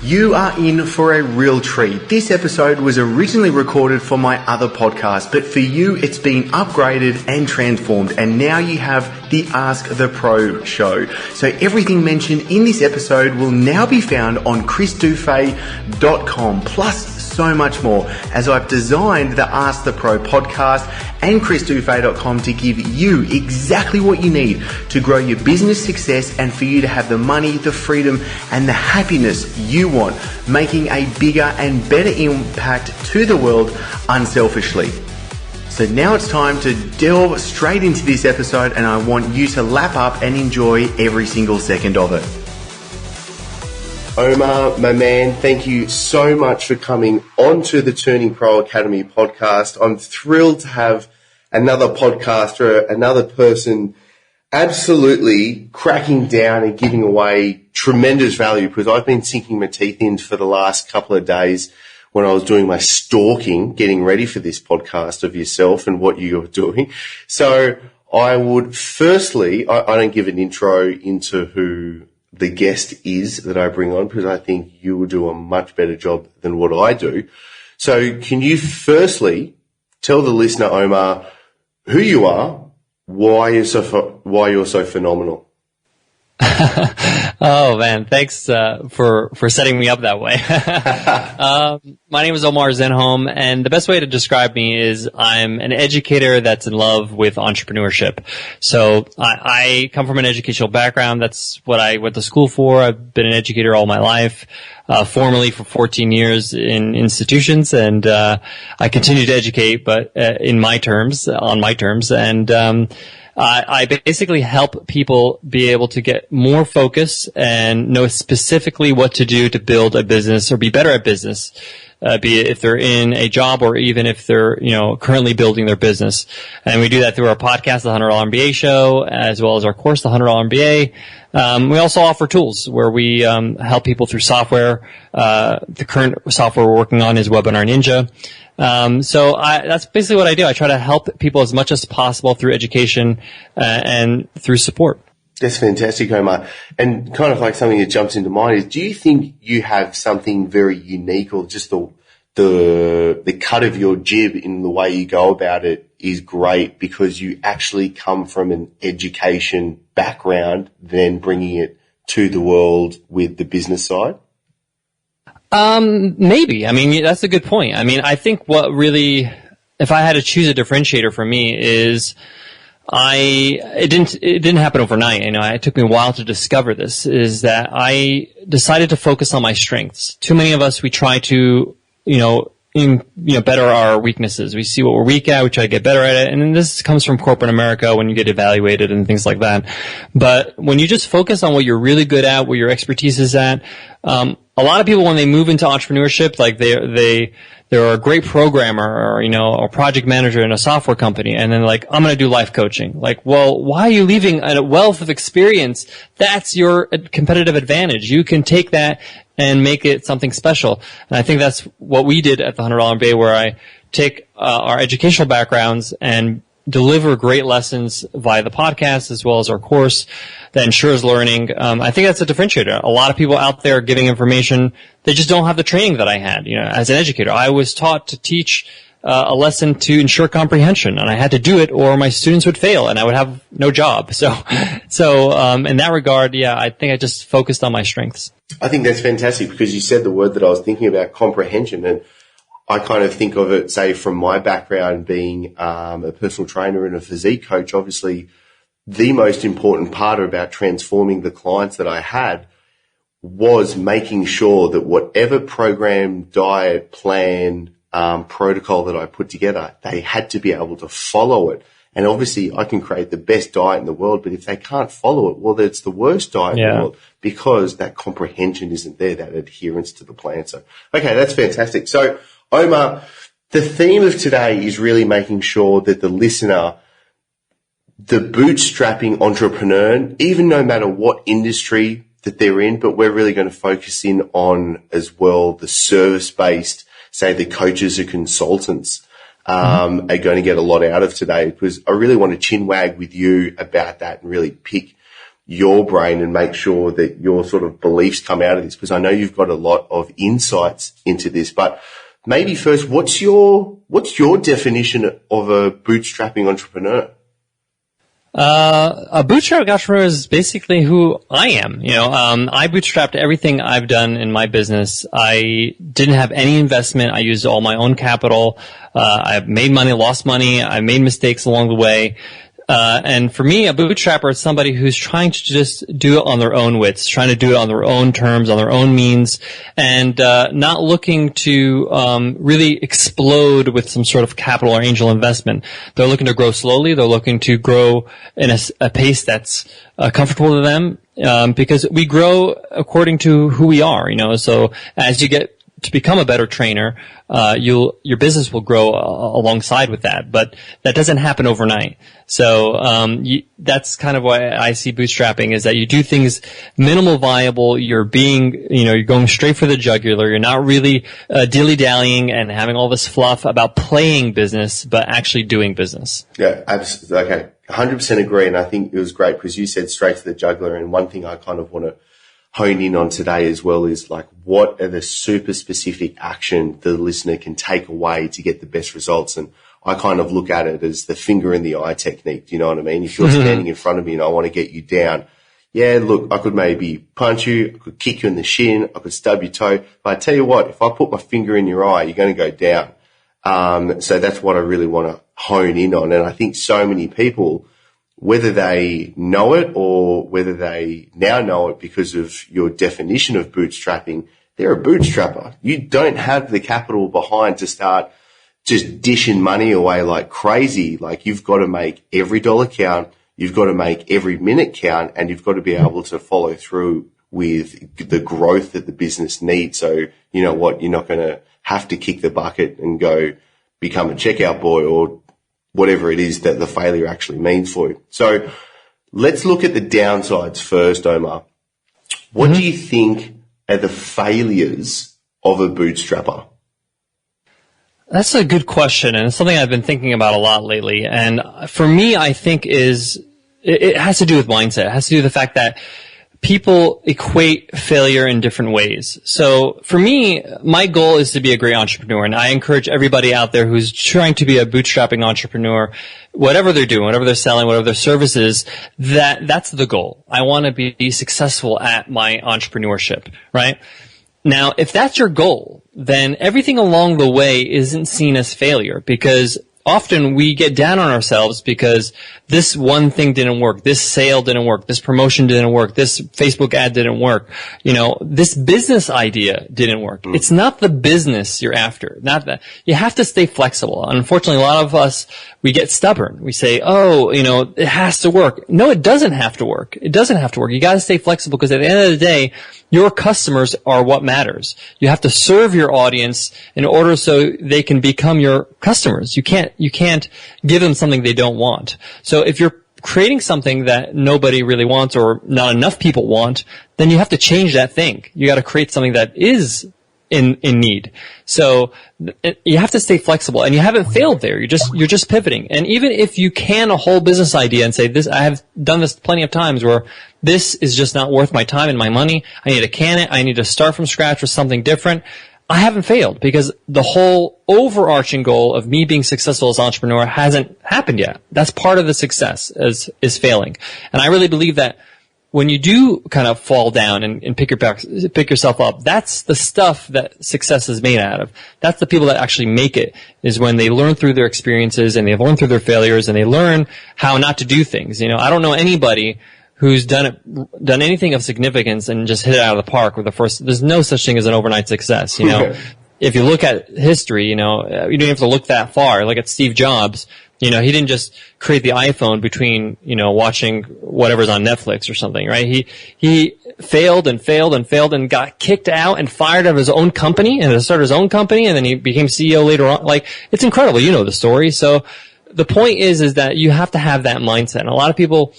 You are in for a real treat. This episode was originally recorded for my other podcast, but for you, it's been upgraded and transformed, and now you have the Ask the Pro show. So everything mentioned in this episode will now be found on chrisdufay.com, plus so much more, as I've designed the Ask the Pro podcast and chrisdufay.com to give you exactly what you need to grow your business success and for you to have the money, the freedom, and the happiness you want, making a bigger and better impact to the world unselfishly. So now it's time to delve straight into this episode, and I want you to lap up and enjoy every single second of it. Omar, my man, thank you so much for coming onto the Turning Pro Academy podcast. I'm thrilled to have another podcaster, another person absolutely cracking down and giving away tremendous value, because I've been sinking my teeth in for the last couple of days when I was doing my stalking, getting ready for this podcast of yourself and what you're doing. So I would firstly, I don't give an intro into who the guest is that I bring on, because I think you will do a much better job than what I do. So can you firstly tell the listener, Omar, who you are, why you're so phenomenal? Oh man, thanks for setting me up that way. My name is Omar Zenhom, and the best way to describe me is I'm an educator that's in love with entrepreneurship. So I come from an educational background. That's what I went to school for. I've been an educator all my life, formerly for 14 years in institutions, and I continue to educate, but on my terms, and I basically help people be able to get more focus and know specifically what to do to build a business or be better at business, be it if they're in a job or even if they're, currently building their business. And we do that through our podcast, the $100 MBA Show, as well as our course, the $100 MBA. We also offer tools where we help people through software. The current software we're working on is Webinar Ninja. So that's basically what I do. I try to help people as much as possible through education and through support. That's fantastic, Omar. And kind of like something that jumps into mind is, do you think you have something very unique, or just the cut of your jib in the way you go about it is great because you actually come from an education background, then bringing it to the world with the business side? Maybe. I mean, that's a good point. I mean, I think what really, if I had to choose a differentiator for me, is it didn't happen overnight. It took me a while to discover this, is that I decided to focus on my strengths. Too many of us, we try to, better our weaknesses. We see what we're weak at, we try to get better at it. And then this comes from corporate America when you get evaluated and things like that. But when you just focus on what you're really good at, what your expertise is at, a lot of people, when they move into entrepreneurship, like they're a great programmer or, a project manager in a software company, and then like, I'm going to do life coaching. Like, well, why are you leaving a wealth of experience? That's your competitive advantage. You can take that and make it something special. And I think that's what we did at the $100 MBA, where I take our educational backgrounds and deliver great lessons via the podcast as well as our course that ensures learning. I think that's a differentiator. A lot of people out there giving information, they just don't have the training that I had. As an educator, I was taught to teach a lesson to ensure comprehension, and I had to do it or my students would fail and I would have no job. So in that regard, I think I just focused on my strengths. I think that's fantastic, because you said the word that I was thinking about, comprehension, and I kind of think of it, say, from my background being a personal trainer and a physique coach. Obviously, the most important part about transforming the clients that I had was making sure that whatever program, diet, plan, protocol that I put together, they had to be able to follow it. And obviously, I can create the best diet in the world, but if they can't follow it, well, it's the worst diet in the world, because that comprehension isn't there, that adherence to the plan. So, okay, that's fantastic. So, Omar, the theme of today is really making sure that the listener, the bootstrapping entrepreneur, even no matter what industry that they're in, but we're really going to focus in on as well the service-based, say the coaches or consultants, are going to get a lot out of today, because I really want to chin wag with you about that and really pick your brain and make sure that your sort of beliefs come out of this, because I know you've got a lot of insights into this. But maybe first, what's your definition of a bootstrapping entrepreneur? A bootstrap entrepreneur is basically who I am. I bootstrapped everything I've done in my business. I didn't have any investment. I used all my own capital. I made money, lost money. I made mistakes along the way. And for me, a bootstrapper is somebody who's trying to just do it on their own wits, trying to do it on their own terms, on their own means, and not looking to really explode with some sort of capital or angel investment. They're looking to grow slowly. They're looking to grow in a pace that's comfortable to them, because we grow according to who we are. So as you get to become a better trainer, your business will grow alongside with that, but that doesn't happen overnight. So, that's kind of why I see bootstrapping, is that you do things minimal viable. You're going straight for the jugular. You're not really, dilly-dallying and having all this fluff about playing business, but actually doing business. Yeah, absolutely. Okay. 100% agree. And I think it was great because you said straight to the jugular. And one thing I kind of want to hone in on today as well is like, what are the super specific action the listener can take away to get the best results? And I kind of look at it as the finger in the eye technique. Do you know what I mean? If you're standing in front of me and I want to get you down, yeah, look, I could maybe punch you, I could kick you in the shin, I could stub your toe. But I tell you what, if I put my finger in your eye, you're going to go down. So that's what I really want to hone in on. And I think so many people, whether they know it or whether they now know it because of your definition of bootstrapping, they're a bootstrapper. You don't have the capital behind to start just dishing money away like crazy. Like, you've got to make every dollar count. You've got to make every minute count, and you've got to be able to follow through with the growth that the business needs. So, you know what? You're not going to have to kick the bucket and go become a checkout boy or whatever it is that the failure actually means for you. So let's look at the downsides first, Omar. What do you think are the failures of a bootstrapper? That's a good question, and it's something I've been thinking about a lot lately. And for me, I think it has to do with mindset. It has to do with the fact that people equate failure in different ways. So for me, my goal is to be a great entrepreneur, and I encourage everybody out there who's trying to be a bootstrapping entrepreneur, whatever they're doing, whatever they're selling, whatever their service is, that's the goal. I want to be successful at my entrepreneurship, right? Now, if that's your goal, then everything along the way isn't seen as failure, because often we get down on ourselves because this one thing didn't work, this sale didn't work, this promotion didn't work, this Facebook ad didn't work, this business idea didn't work. It's not the business you're after, not that. You have to stay flexible. Unfortunately, a lot of us, we get stubborn. We say, it has to work. No, it doesn't have to work. It doesn't have to work. You got to stay flexible, because at the end of the day, your customers are what matters. You have to serve your audience in order so they can become your customers. You can't give them something they don't want. So if you're creating something that nobody really wants or not enough people want, then you have to change that thing. You got to create something that is in need. So you have to stay flexible, and you haven't failed there. You're just pivoting. And even if you can a whole business idea and say, I have done this plenty of times where this is just not worth my time and my money. I need to can it. I need to start from scratch with something different. I haven't failed, because the whole overarching goal of me being successful as an entrepreneur hasn't happened yet. That's part of the success is failing. And I really believe that when you do kind of fall down and pick yourself up, that's the stuff that success is made out of. That's the people that actually make it, is when they learn through their experiences and they learn through their failures and they learn how not to do things. I don't know anybody who's done anything of significance and just hit it out of the park with there's no such thing as an overnight success, If you look at history, you don't have to look that far. Look at Steve Jobs. He didn't just create the iPhone between, watching whatever's on Netflix or something, right? He failed and failed and failed and got kicked out and fired out of his own company and started his own company, and then he became CEO later on. Like, it's incredible. You know the story. So the point is that you have to have that mindset. And a lot of people,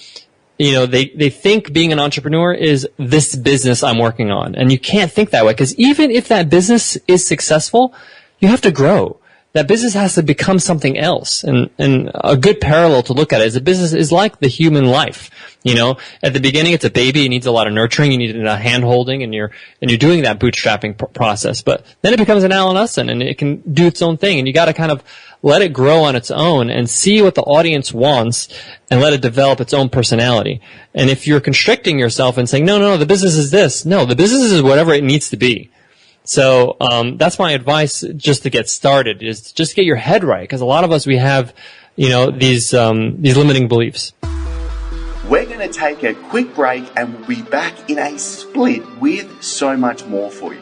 they think being an entrepreneur is this business I'm working on. And you can't think that way, because even if that business is successful, you have to grow. that business has to become something else. And a good parallel to look at it is a business is like the human life. You know, at the beginning, it's a baby. It needs a lot of nurturing. You need a hand holding, and you're doing that bootstrapping process. But then it becomes an Allen Ussen, and it can do its own thing. And you got to kind of let it grow on its own and see what the audience wants and let it develop its own personality. And if you're constricting yourself and saying, no, the business is this. No, the business is whatever it needs to be. So that's my advice just to get started, is just get your head right, because a lot of us, we have, these limiting beliefs. We're going to take a quick break and we'll be back in a split with so much more for you.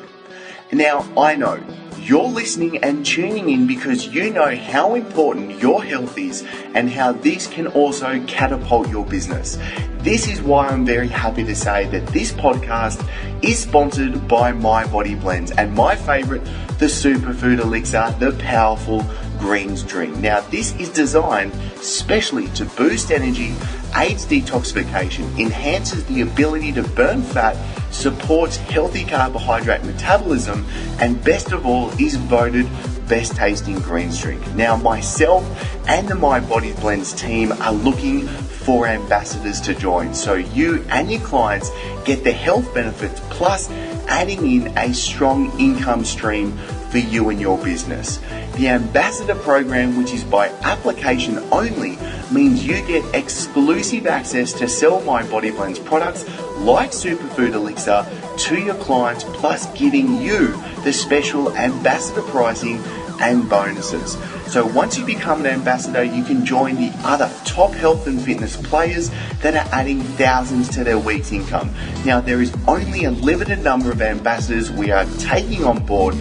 Now, I know you're listening and tuning in because you know how important your health is and how this can also catapult your business. This is why I'm very happy to say that this podcast is sponsored by My Body Blends and my favorite, the superfood elixir, the powerful greens drink. Now, this is designed specially to boost energy, aids detoxification, enhances the ability to burn fat, supports healthy carbohydrate metabolism, and best of all, is voted best tasting greens drink. Now, myself and the My Body Blends team are looking for ambassadors to join, so you and your clients get the health benefits plus adding in a strong income stream for you and your business. The ambassador program, which is by application only, means you get exclusive access to sell My Body Blends products like Superfood Elixir to your clients, plus giving you the special ambassador pricing and bonuses. So once you become an ambassador, you can join the other top health and fitness players that are adding thousands to their week's income. Now, there is only a limited number of ambassadors we are taking on board,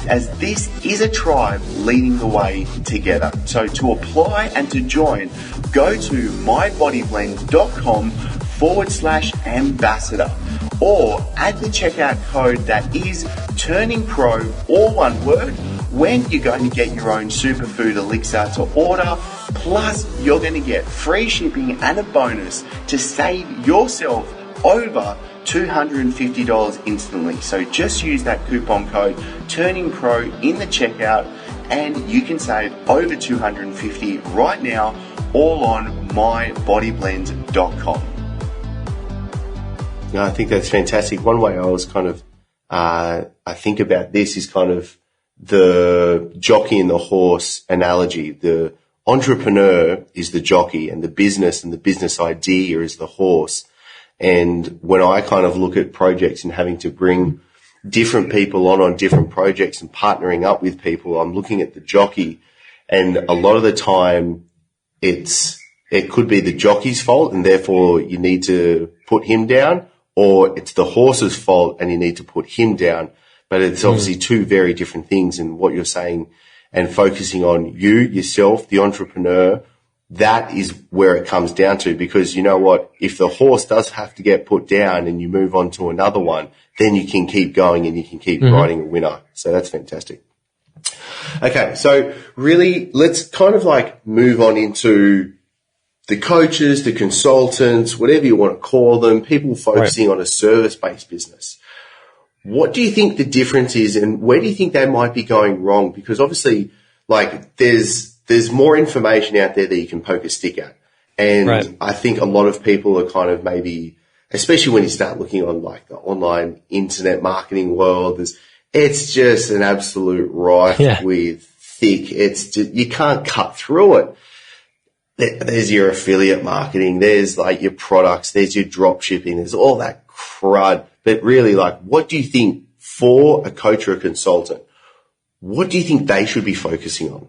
as this is a tribe leading the way together. So to apply and to join, go to mybodyblend.com/ambassador, or add the checkout code that is TurningPro, all one word, when you're going to get your own superfood elixir to order. Plus, you're going to get free shipping and a bonus to save yourself over $250 instantly. So just use that coupon code TurningPro in the checkout and you can save over $250 right now, all on mybodyblend.com. No, I think that's fantastic. One way I was kind of, I think about this is kind of the jockey and the horse analogy. The entrepreneur is the jockey and the business idea is the horse. And when I kind of look at projects and having to bring different people on different projects and partnering up with people, I'm looking at the jockey, and a lot of the time it could be the jockey's fault and therefore you need to put him down, or it's the horse's fault and you need to put him down. But it's obviously two very different things, and what you're saying and focusing on yourself, the entrepreneur, that is where it comes down to, because you know what, if the horse does have to get put down and you move on to another one, then you can keep going and you can keep riding a winner. So that's fantastic. Okay, so really let's kind of like move on into the coaches, the consultants, whatever you want to call them, people focusing on a service-based business. What do you think the difference is, and where do you think they might be going wrong? Because obviously, like, there's more information out there that you can poke a stick at. And I think a lot of people are kind of maybe, especially when you start looking on like the online internet marketing world, it's just an absolute rife with thick. It's just, you can't cut through it. There's your affiliate marketing. There's like your products. There's your drop shipping. There's all that crud. But really, like, what do you think for a coach or a consultant? What do you think they should be focusing on?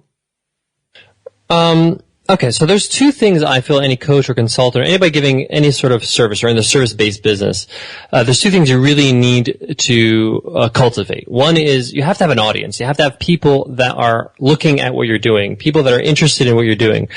Okay, so there's two things I feel any coach or consultant or anybody giving any sort of service or in the service-based business, there's two things you really need to cultivate. One is you have to have an audience. You have to have people that are looking at what you're doing, people that are interested in what you're doing.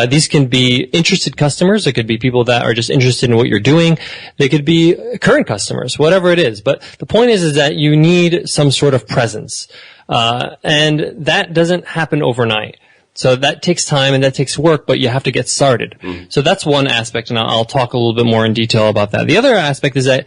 These can be interested customers. It could be people that are just interested in what you're doing. They could be current customers, whatever it is. But the point is that you need some sort of presence. And that doesn't happen overnight. So that takes time and that takes work, but you have to get started. So that's one aspect, and I'll talk a little bit more in detail about that. The other aspect is that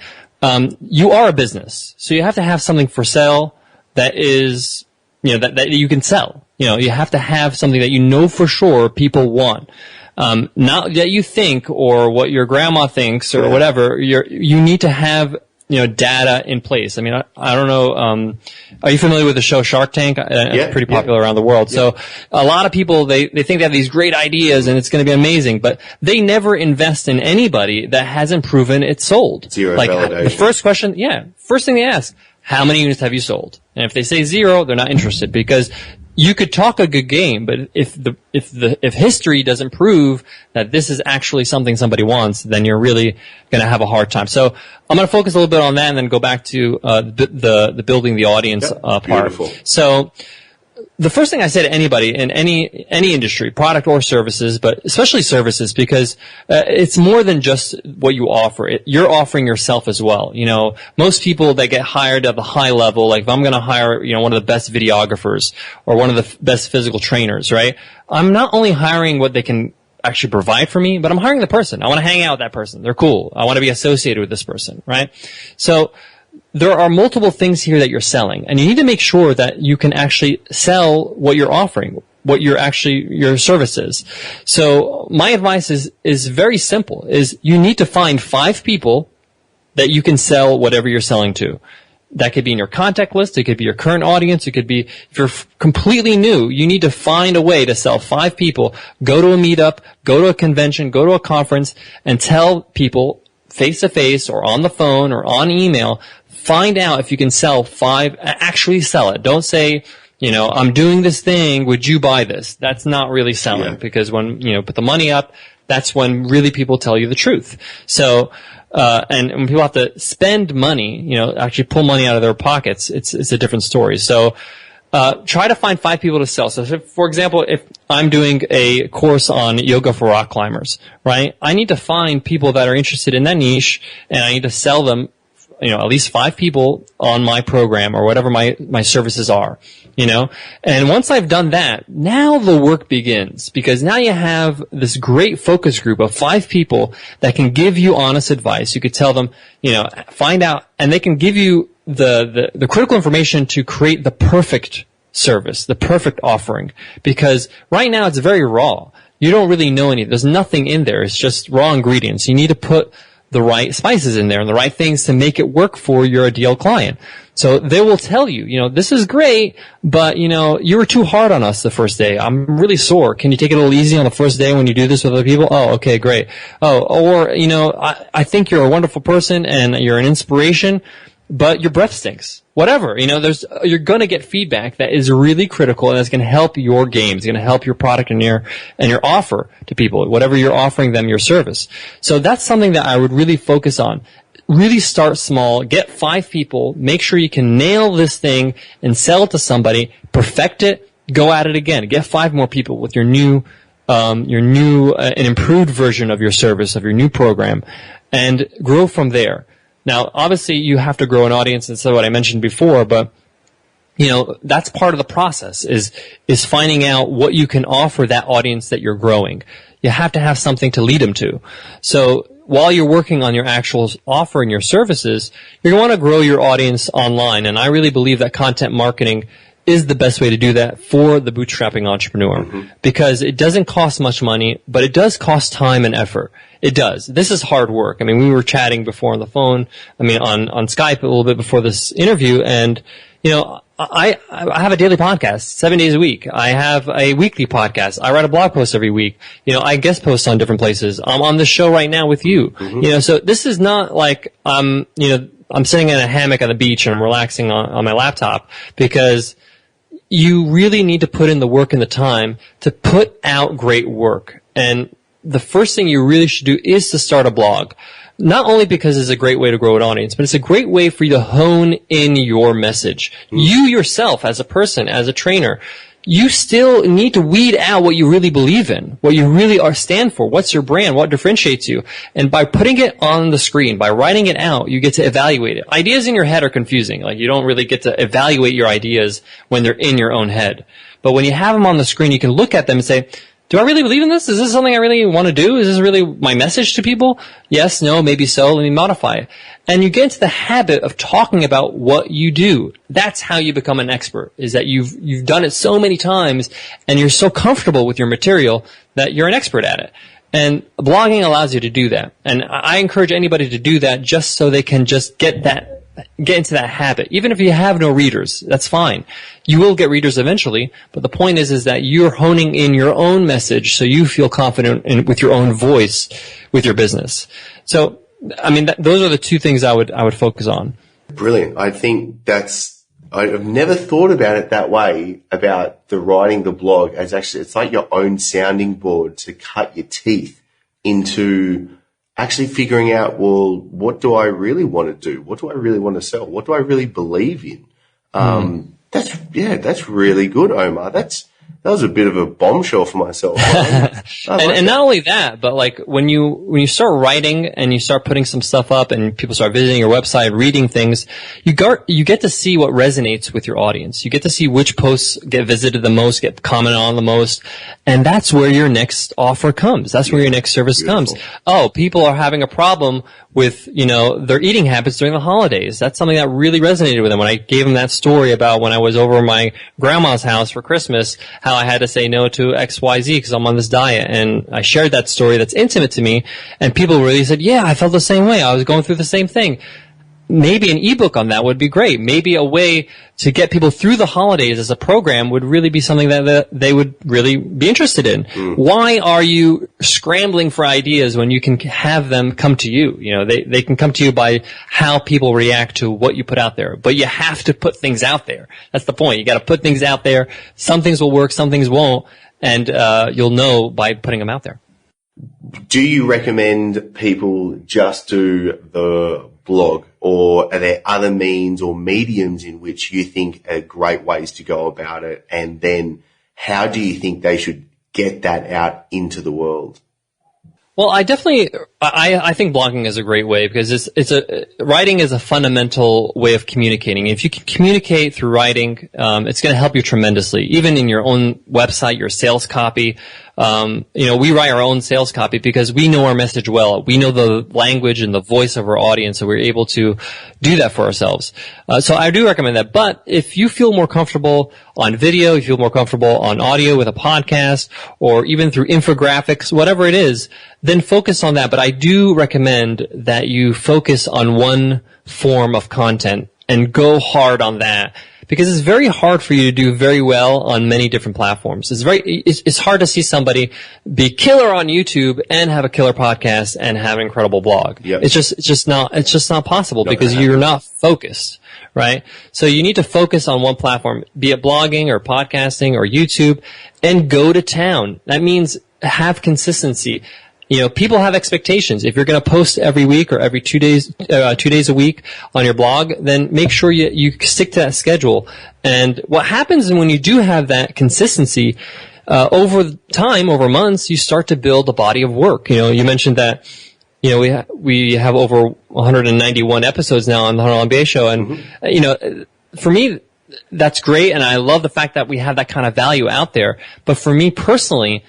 you are a business, so you have to have something for sale that is, that you can sell. You have to have something that you know for sure people want. Not that you think or what your grandma thinks or whatever. You need to have, data in place. I mean, I don't know, are you familiar with the show Shark Tank? It's pretty popular around the world. Yeah. So a lot of people, they think they have these great ideas and it's going to be amazing, but they never invest in anybody that hasn't proven it's sold. Zero validation. The first question, first thing they ask, how many units have you sold? And if they say 0, they're not interested, because you could talk a good game, but if history doesn't prove that this is actually something somebody wants, then you're really going to have a hard time. So I'm going to focus a little bit on that and then go back to the building the audience part. Beautiful. So the first thing I say to anybody in any industry, product or services, but especially services, because it's more than just what you offer. You're offering yourself as well. Most people that get hired at the high level, like if I'm going to hire, one of the best videographers or one of the best physical trainers, right? I'm not only hiring what they can actually provide for me, but I'm hiring the person. I want to hang out with that person. They're cool. I want to be associated with this person, right? So there are multiple things here that you're selling, and you need to make sure that you can actually sell what you're offering, what your service is. So my advice is very simple, is you need to find 5 people that you can sell whatever you're selling to. That could be in your contact list. It could be your current audience. It could be, if you're completely new, you need to find a way to sell 5 people. Go to a meetup, go to a convention, go to a conference, and tell people face to face or on the phone or on email. Find out if you can sell 5, actually sell it. Don't say, I'm doing this thing, would you buy this? That's not really selling, because when, put the money up, that's when really people tell you the truth. So, and when people have to spend money, actually pull money out of their pockets, it's a different story. So, try to find 5 people to sell. So, for example, if I'm doing a course on yoga for rock climbers, right? I need to find people that are interested in that niche, and I need to sell them, at least 5 people on my program or whatever my services are, And once I've done that, now the work begins, because now you have this great focus group of 5 people that can give you honest advice. You could tell them, find out, and they can give you the critical information to create the perfect service, the perfect offering, because right now it's very raw. You don't really know anything. There's nothing in there. It's just raw ingredients. You need to put the right spices in there and the right things to make it work for your ideal client. So they will tell you, this is great, but, you were too hard on us the first day. I'm really sore. Can you take it a little easy on the first day when you do this with other people? Oh, okay, great. Oh, or, I think you're a wonderful person and you're an inspiration, but your breath stinks. Whatever, you're gonna get feedback that is really critical and that's gonna help your game. It's gonna help your product and your offer to people, whatever you're offering them, your service. So that's something that I would really focus on. Really start small, get 5 people, make sure you can nail this thing and sell it to somebody, perfect it, go at it again. Get 5 more people with your new, an improved version of your service, of your new program, and grow from there. Now, obviously, you have to grow an audience, and so what I mentioned before, but, that's part of the process, is finding out what you can offer that audience that you're growing. You have to have something to lead them to. So, while you're working on your actual offering your services, you're going to want to grow your audience online, and I really believe that content marketing is the best way to do that for the bootstrapping entrepreneur, because it doesn't cost much money, but it does cost time and effort. It does. This is hard work. I mean, we were chatting before on the phone, on Skype a little bit before this interview, and, I have a daily podcast 7 days a week. I have a weekly podcast. I write a blog post every week. I guest post on different places. I'm on this show right now with you. So this is not like I'm sitting in a hammock on the beach and I'm relaxing on my laptop, because you really need to put in the work and the time to put out great work. And the first thing you really should do is to start a blog. Not only because it's a great way to grow an audience, but it's a great way for you to hone in your message. You yourself, as a person, as a trainer, you still need to weed out what you really believe in, what you really stand for, what's your brand, what differentiates you. And by putting it on the screen, by writing it out, you get to evaluate it. Ideas in your head are confusing. Like, you don't really get to evaluate your ideas when they're in your own head. But when you have them on the screen, you can look at them and say, do I really believe in this? Is this something I really want to do? Is this really my message to people? Yes, no, maybe so. Let me modify it. And you get into the habit of talking about what you do. That's how you become an expert, is that you've done it so many times and you're so comfortable with your material that you're an expert at it. And blogging allows you to do that. And I encourage anybody to do that just so they can just get into that habit. Even if you have no readers, that's fine. You will get readers eventually, but the point is that you're honing in your own message so you feel confident with your own voice with your business. So, I mean, those are the two things I would focus on. Brilliant. I think I've never thought about it that way, about the writing the blog as actually, it's like your own sounding board to cut your teeth into actually figuring out, well, what do I really want to do? What do I really want to sell? What do I really believe in? That's really good, Omar. That was a bit of a bombshell for myself. And not only that, but like when you start writing and you start putting some stuff up and people start visiting your website, reading things, you get to see what resonates with your audience. You get to see which posts get visited the most, get commented on the most, and that's where your next offer comes. That's where your next service comes. Oh, people are having a problem with, their eating habits during the holidays. That's something that really resonated with them. When I gave them that story about when I was over my grandma's house for Christmas, how I had to say no to XYZ because I'm on this diet. And I shared that story that's intimate to me, and people really said, yeah, I felt the same way. I was going through the same thing. Maybe an ebook on that would be great. Maybe a way to get people through the holidays as a program would really be something that they would really be interested in. Why are you scrambling for ideas when you can have them come to you? They can come to you by how people react to what you put out there. But you have to put things out there. That's the point. You got to put things out there. Some things will work, some things won't, and you'll know by putting them out there. Do you recommend people just do the blog, or are there other means or mediums in which you think are great ways to go about it? And then how do you think they should get that out into the world? Well, I think blogging is a great way because writing is a fundamental way of communicating. If you can communicate through writing, it's going to help you tremendously. Even in your own website, your sales copy. We write our own sales copy because we know our message well. We know the language and the voice of our audience, so we're able to do that for ourselves. So I do recommend that. But if you feel more comfortable on video, if you feel more comfortable on audio with a podcast, or even through infographics, whatever it is, then focus on that. But I do recommend that you focus on one form of content and go hard on that. Because it's very hard for you to do very well on many different platforms. It's hard to see somebody be killer on YouTube and have a killer podcast and have an incredible blog. Yep. It's just not possible because you're not focused, right? So you need to focus on one platform, be it blogging or podcasting or YouTube, and go to town. That means have consistency. People have expectations. If you're going to post every week or every 2 days a week on your blog, then make sure you stick to that schedule. And what happens when you do have that consistency, over time, over months, you start to build a body of work. You mentioned that, we have over 191 episodes now on the Huddle MBA show. And, for me, that's great. And I love the fact that we have that kind of value out there. But for me personally,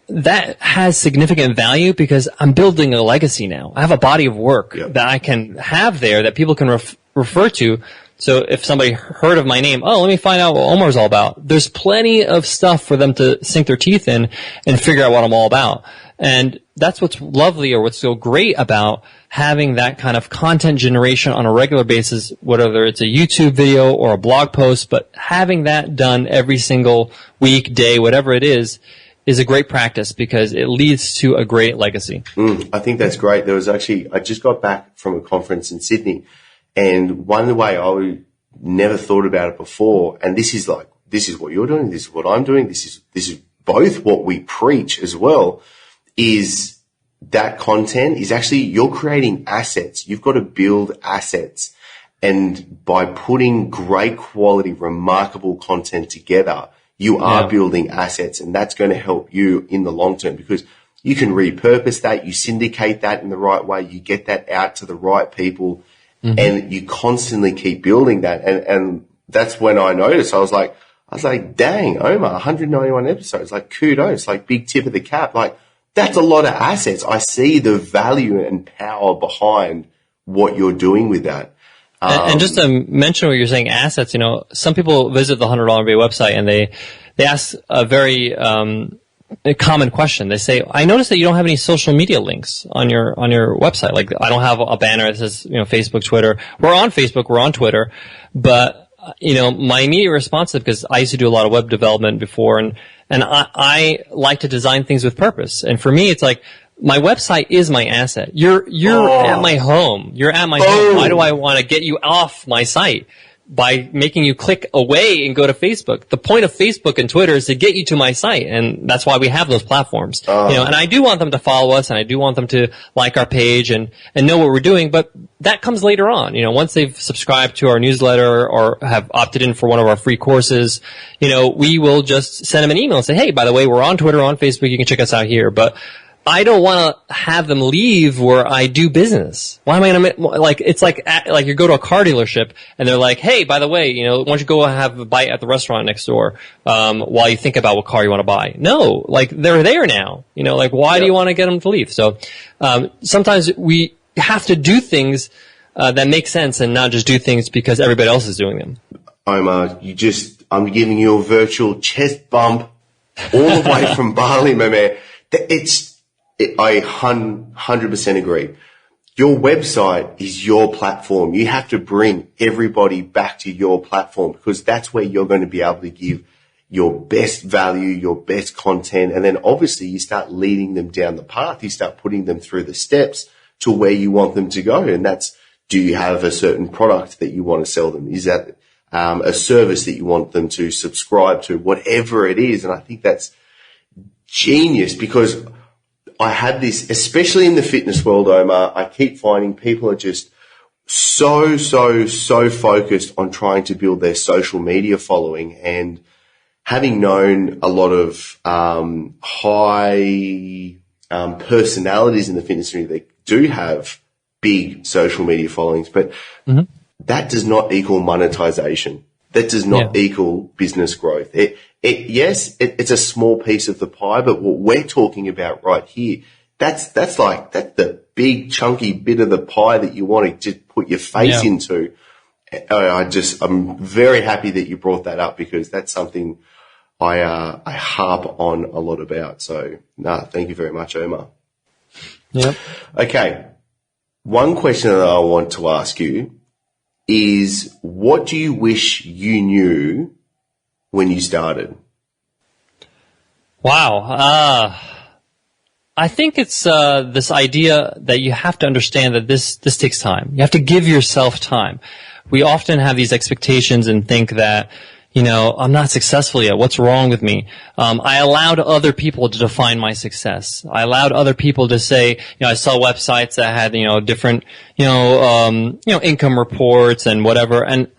that has significant value because I'm building a legacy now. I have a body of work that I can have there that people can refer to. So if somebody heard of my name, let me find out what Omar's all about. There's plenty of stuff for them to sink their teeth in and figure out what I'm all about. And that's what's lovely, or what's so great about having that kind of content generation on a regular basis, whether it's a YouTube video or a blog post, but having that done every single week, day, whatever it is a great practice because it leads to a great legacy. I think that's great. I just got back from a conference in Sydney, and one way I never thought about it before, and this is what you're doing, this is what I'm doing, this is both what we preach as well, is that content is actually, you're creating assets. You've got to build assets. And by putting great quality, remarkable content together, you are building assets, and that's going to help you in the long term because you can repurpose that, you syndicate that in the right way, you get that out to the right people, and you constantly keep building that. And that's when I noticed, I was like, I was like, dang, Omar, 191 episodes, like kudos, like big tip of the cap. Like that's a lot of assets. I see the value and power behind what you're doing with that. And just to mention what you're saying, assets, some people visit the $100 MBA website and they ask a very, a common question. They say, I noticed that you don't have any social media links on your website. Like I don't have a banner that says, Facebook, Twitter. We're on Facebook, we're on Twitter, but my immediate response is, because I used to do a lot of web development before, and I like to design things with purpose. And for me, it's like, my website is my asset. You're at my home. You're at my home. Why do I want to get you off my site by making you click away and go to Facebook? The point of Facebook and Twitter is to get you to my site, and that's why we have those platforms. And I do want them to follow us, and I do want them to like our page and know what we're doing, but that comes later on. Once they've subscribed to our newsletter or have opted in for one of our free courses, we will just send them an email and say, hey, by the way, we're on Twitter, on Facebook, you can check us out here. But I don't want to have them leave where I do business. Why am I going to, it's like you go to a car dealership and they're like, hey, by the way, why don't you go have a bite at the restaurant next door, while you think about what car you want to buy? No, they're there now. Why do you want to get them to leave? So, sometimes we have to do things, that make sense and not just do things because everybody else is doing them. Omar, I'm giving you a virtual chest bump all the way from Bali, my man. I 100% agree. Your website is your platform. You have to bring everybody back to your platform because that's where you're going to be able to give your best value, your best content. And then obviously you start leading them down the path. You start putting them through the steps to where you want them to go. And that's, do you have a certain product that you want to sell them? Is that a service that you want them to subscribe to? Whatever it is. And I think that's genius because I had this, especially in the fitness world, Omar, I keep finding people are just so focused on trying to build their social media following. And having known a lot of high personalities in the fitness industry that do have big social media followings, but that does not equal monetization. That does not equal business growth. Yes, it's a small piece of the pie, but what we're talking about right here, that's the big chunky bit of the pie that you want to just put your face into. I'm very happy that you brought that up because that's something I harp on a lot about. So, thank you very much, Omar. Yep. Okay. One question that I want to ask you is, what do you wish you knew when you started? Wow. I think it's this idea that you have to understand that this takes time. You have to give yourself time. We often have these expectations and think that, I'm not successful yet. What's wrong with me? I allowed other people to define my success. I allowed other people to say, I saw websites that had, different, income reports and whatever. And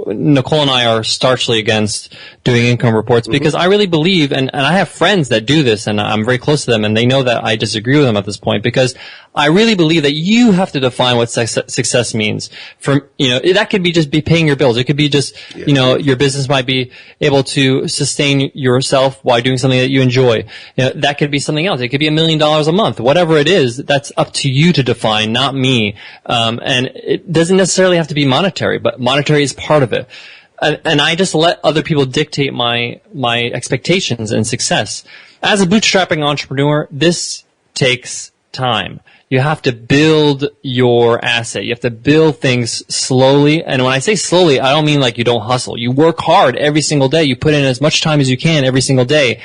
Nicole and I are starchly against doing income reports because I really believe, and I have friends that do this and I'm very close to them and they know that I disagree with them at this point because I really believe that you have to define what success means. That could be just be paying your bills. It could be just, your business might be able to sustain yourself while doing something that you enjoy. That could be something else. It could be $1 million a month. Whatever it is, that's up to you to define, not me. And it doesn't necessarily have to be monetary, but monetary is part of it. And I just let other people dictate my expectations and success. As a bootstrapping entrepreneur, this takes time. You have to build your asset. You have to build things slowly. And when I say slowly, I don't mean like you don't hustle. You work hard every single day. You put in as much time as you can every single day.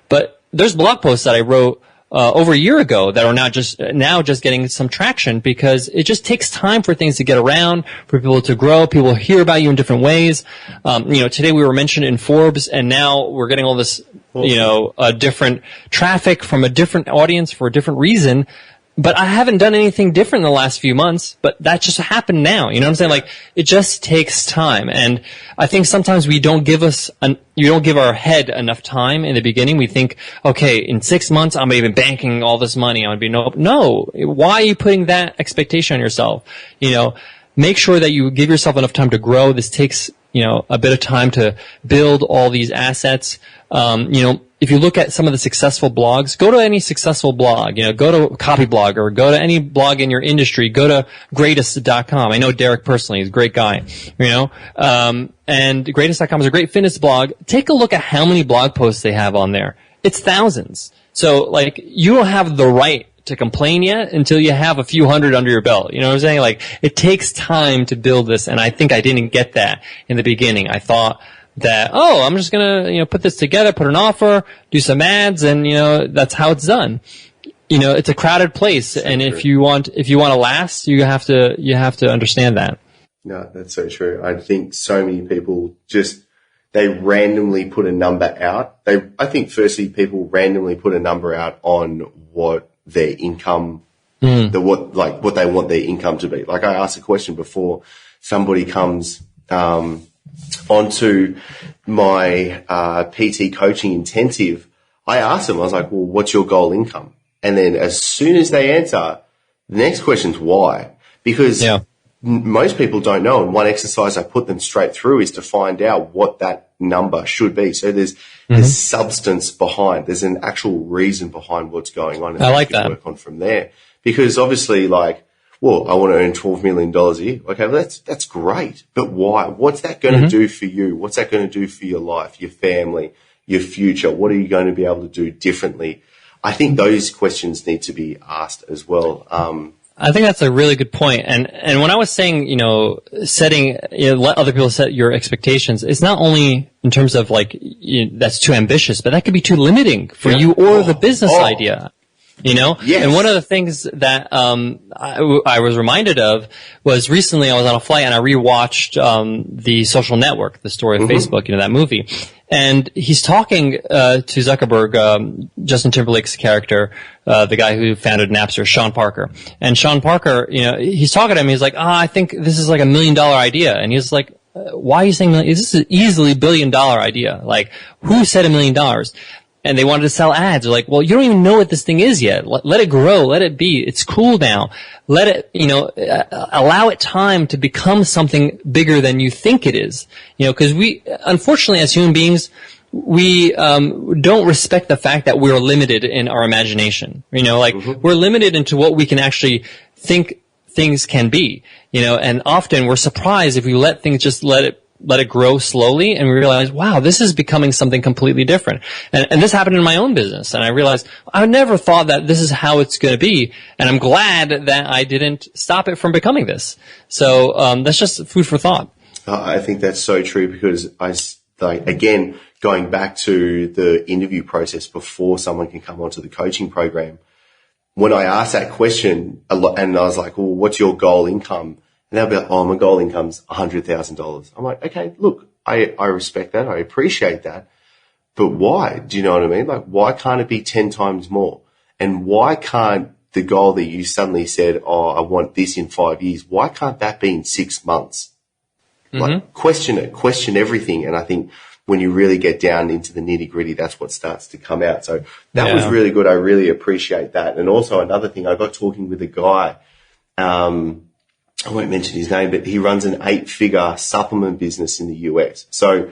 But there's blog posts that I wrote over a year ago that are now just getting some traction because it just takes time for things to get around, for people to grow. People hear about you in different ways. Today we were mentioned in Forbes and now we're getting all this, different traffic from a different audience for a different reason. But I haven't done anything different in the last few months, but that just happened now. You know what I'm saying? Like, it just takes time. And I think sometimes you don't give our head enough time in the beginning. We think, okay, in 6 months, I'm even banking all this money. I'm going to be no. Why are you putting that expectation on yourself? Make sure that you give yourself enough time to grow. This takes a bit of time to build all these assets. If you look at some of the successful blogs, go to any successful blog, go to Copyblog or go to any blog in your industry, go to greatest.com. I know Derek personally, he's a great guy, and greatest.com is a great fitness blog. Take a look at how many blog posts they have on there. It's thousands. So you don't have the right to complain yet until you have a few hundred under your belt. You know what I'm saying? It takes time to build this, and I think I didn't get that in the beginning. I thought that, I'm just gonna, put this together, put an offer, do some ads, and, that's how it's done. It's a crowded place, so and true. if you want to last, you have to understand that. No, that's so true. I think so many people they randomly put a number out. I think firstly people randomly put a number out on what their income, what they want their income to be. Like I asked a question before somebody comes, onto my, PT coaching intensive. I asked them, I was like, well, what's your goal income? And then as soon as they answer, the next question's why? Because most people don't know. And one exercise I put them straight through is to find out what that number should be. So there's substance behind. There's an actual reason behind what's going on. And I like that. Work on from there. Because obviously I want to earn $12 million a year. Okay, well, that's great. But why? What's that going to do for you? What's that going to do for your life, your family, your future? What are you going to be able to do differently? I think those questions need to be asked as well. I think that's a really good point. And when I was saying, setting, let other people set your expectations, it's not only in terms of that's too ambitious, but that could be too limiting for you or the business idea. Yes. And one of the things that I was reminded of was recently I was on a flight and I rewatched The Social Network, the story of Facebook, that movie. And he's talking to Zuckerberg, Justin Timberlake's character, the guy who founded Napster, Sean Parker. And Sean Parker, he's talking to him, he's like, I think this is like $1 million idea. And he's like, why are you saying this is easily $1 billion idea? Who said $1 million? And they wanted to sell ads. They're like, well, you don't even know what this thing is yet. Let it grow. Let it be. It's cool now. Let it, allow it time to become something bigger than you think it is. Because unfortunately, as human beings, we don't respect the fact that we're limited in our imagination. We're limited into what we can actually think things can be. And often we're surprised if we let things just let it grow slowly, and we realize, wow, this is becoming something completely different. And this happened in my own business, and I realized I never thought that this is how it's going to be, and I'm glad that I didn't stop it from becoming this. So that's just food for thought. I think that's so true, because again, going back to the interview process before someone can come onto the coaching program, when I asked that question a lot, and I was like, well, what's your goal income? And they'll be like, my goal income's $100,000. I'm like, okay, look, I respect that. I appreciate that. But why? Do you know what I mean? Why can't it be 10 times more? And why can't the goal that you suddenly said, I want this in 5 years, why can't that be in 6 months? Question it, question everything. And I think when you really get down into the nitty gritty, that's what starts to come out. So that was really good. I really appreciate that. And also another thing, I got talking with a guy, I won't mention his name, but he runs an 8-figure supplement business in the US. So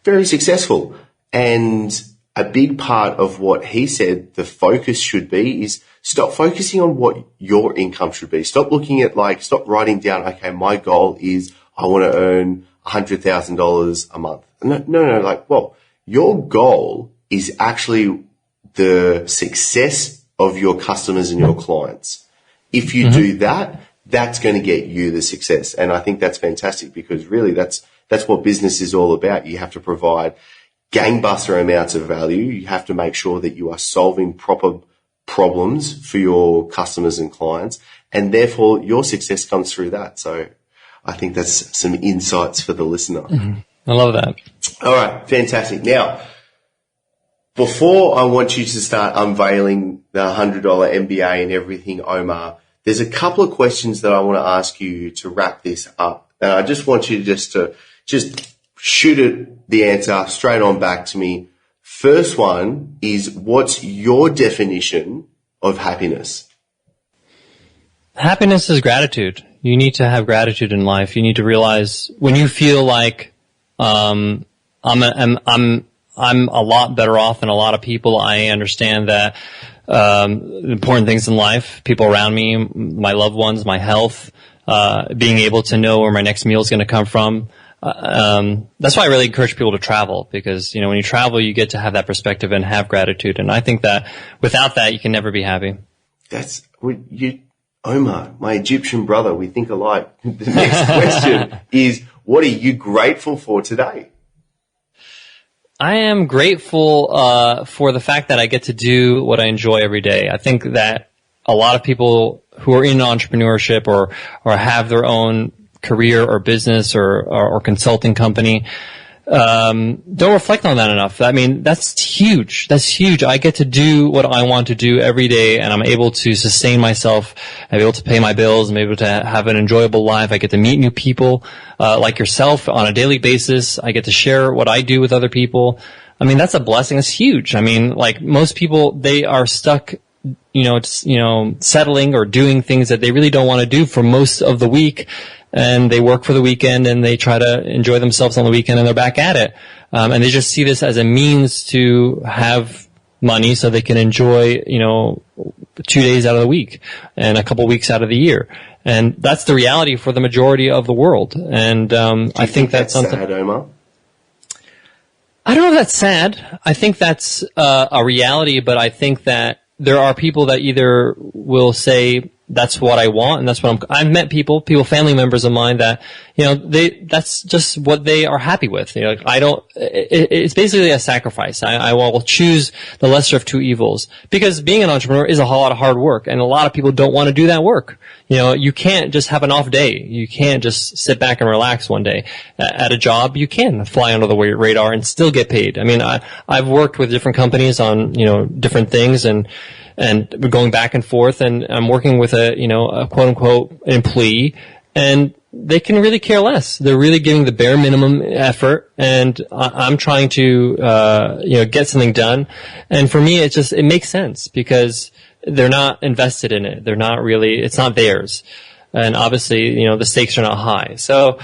very successful. And a big part of what he said the focus should be is stop focusing on what your income should be. Stop looking at stop writing down, okay, my goal is I want to earn $100,000 a month. No. Your goal is actually the success of your customers and your clients. If you do that, that's going to get you the success. And I think that's fantastic, because really that's what business is all about. You have to provide gangbuster amounts of value. You have to make sure that you are solving proper problems for your customers and clients, and therefore your success comes through that. So I think that's some insights for the listener. I love that. All right. Fantastic. Now, before I want you to start unveiling the $100 MBA and everything, Omar, there's a couple of questions that I want to ask you to wrap this up. And I just want you to shoot the answer straight on back to me. First one is, what's your definition of happiness? Happiness is gratitude. You need to have gratitude in life. You need to realize when you feel like I'm a lot better off than a lot of people. I understand that important things in life, people around me, my loved ones, my health, being able to know where my next meal is going to come from. That's why I really encourage people to travel, because, when you travel, you get to have that perspective and have gratitude. And I think that without that, you can never be happy. Omar, my Egyptian brother, we think alike. The next question is, what are you grateful for today? I am grateful for the fact that I get to do what I enjoy every day. I think that a lot of people who are in entrepreneurship or have their own career or business or consulting company don't reflect on that enough. I mean, that's huge. That's huge. I get to do what I want to do every day, and I'm able to sustain myself. I'm able to pay my bills. I'm able to have an enjoyable life. I get to meet new people like yourself on a daily basis. I get to share what I do with other people. I mean, that's a blessing. It's huge. I mean, like most people, they are stuck, settling or doing things that they really don't want to do for most of the week. And they work for the weekend and they try to enjoy themselves on the weekend and they're back at it. And they just see this as a means to have money so they can enjoy, 2 days out of the week and a couple weeks out of the year. And that's the reality for the majority of the world. And I think that's something. Sad, Omar? I don't know if that's sad. I think that's a reality, but I think that there are people that either will say, that's what I want, and that's what I've met people, family members of mine that, that's just what they are happy with. It's basically a sacrifice. I will choose the lesser of two evils, because being an entrepreneur is a whole lot of hard work, and a lot of people don't want to do that work. You can't just have an off day. You can't just sit back and relax one day. At a job, you can fly under the radar and still get paid. I mean, I've worked with different companies on, different things, and going back and forth, and I'm working with a quote unquote employee, and they can really care less. They're really giving the bare minimum effort, and I'm trying to, get something done. And for me, it makes sense because they're not invested in it. It's not theirs. And obviously, the stakes are not high. So,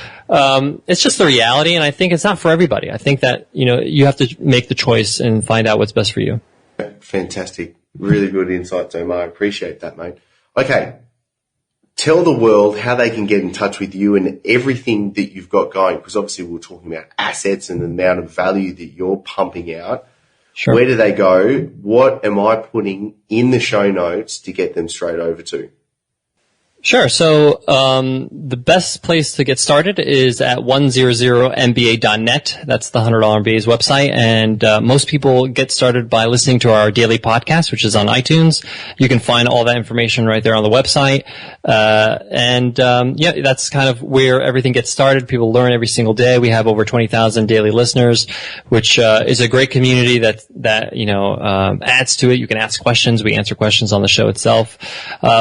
it's just the reality. And I think it's not for everybody. I think that, you have to make the choice and find out what's best for you. Fantastic. Really good insights, Omar. I appreciate that, mate. Okay. Tell the world how they can get in touch with you and everything that you've got going, because obviously we're talking about assets and the amount of value that you're pumping out. Sure. Where do they go? What am I putting in the show notes to get them straight over to? Sure. So the best place to get started is at 100mba.net. That's the $100 MBA's website. And most people get started by listening to our daily podcast, which is on iTunes. You can find all that information right there on the website. That's kind of where everything gets started. People learn every single day. We have over 20,000 daily listeners, which is a great community that adds to it. You can ask questions. We answer questions on the show itself.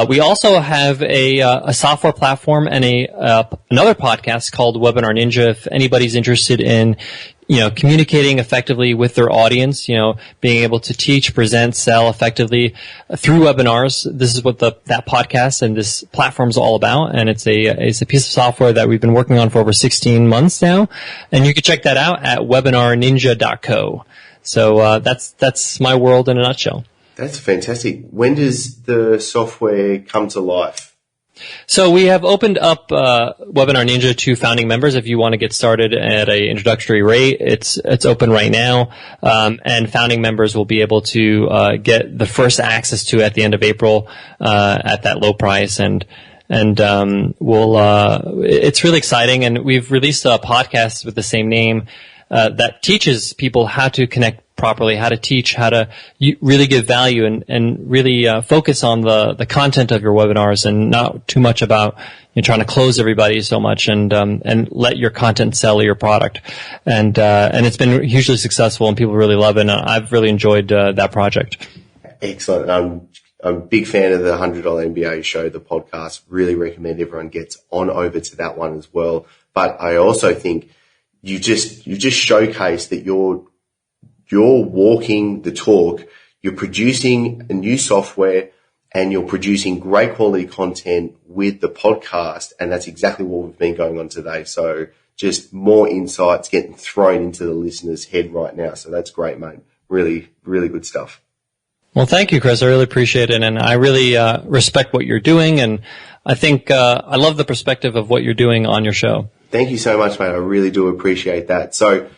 We also have a software platform and another podcast called Webinar Ninja. If anybody's interested in, communicating effectively with their audience, being able to teach, present, sell effectively through webinars, this is what that podcast and this platform is all about. And it's a piece of software that we've been working on for over 16 months now. And you can check that out at webinarninja.co. So that's my world in a nutshell. That's fantastic. When does the software come to life? So we have opened up Webinar Ninja to founding members. If you want to get started at an introductory rate, it's open right now, and founding members will be able to get the first access to it at the end of April at that low price, and it's really exciting. And we've released a podcast with the same name that teaches people how to connect properly, how to teach, how to really give value and really focus on the content of your webinars and not too much about trying to close everybody so much and let your content sell your product. And it's been hugely successful and people really love it. And I've really enjoyed that project. Excellent. I'm a big fan of the $100 MBA show, the podcast. Really recommend everyone gets on over to that one as well. But I also think you just showcased that you're walking the talk, you're producing a new software, and you're producing great quality content with the podcast, and that's exactly what we've been going on today. So just more insights getting thrown into the listener's head right now. So that's great, mate. Really, really good stuff. Well, thank you, Chris. I really appreciate it. And I really respect what you're doing. And I think I love the perspective of what you're doing on your show. Thank you so much, mate. I really do appreciate that. So,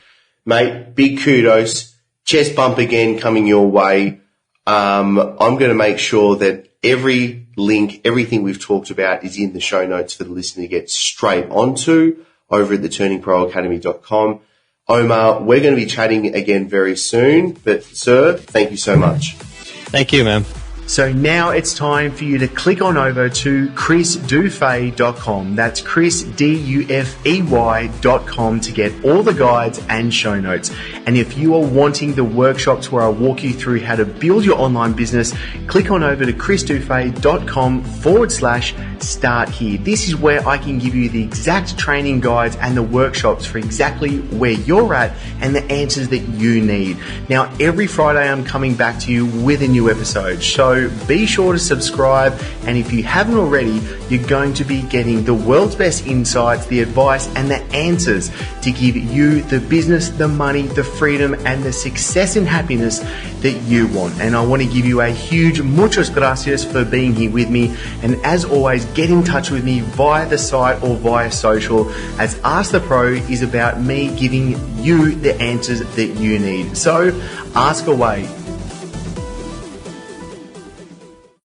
mate, big kudos. Chest bump again coming your way. I'm going to make sure that every link, everything we've talked about is in the show notes for the listener to get straight onto over at theturningproacademy.com. Omar, we're going to be chatting again very soon, but sir, thank you so much. Thank you, man. So now it's time for you to click on over to chrisdufay.com. That's chrisdufey.com to get all the guides and show notes. And if you are wanting the workshops where I walk you through how to build your online business, click on over to chrisdufay.com/start here. This is where I can give you the exact training guides and the workshops for exactly where you're at and the answers that you need. Now, every Friday I'm coming back to you with a new episode. So be sure to subscribe, and if you haven't already, you're going to be getting the world's best insights, the advice and the answers to give you the business, the money, the freedom and the success and happiness that you want. And I want to give you a huge muchas gracias for being here with me. And as always, get in touch with me via the site or via social, as Ask the Pro is about me giving you the answers that you need. So ask away.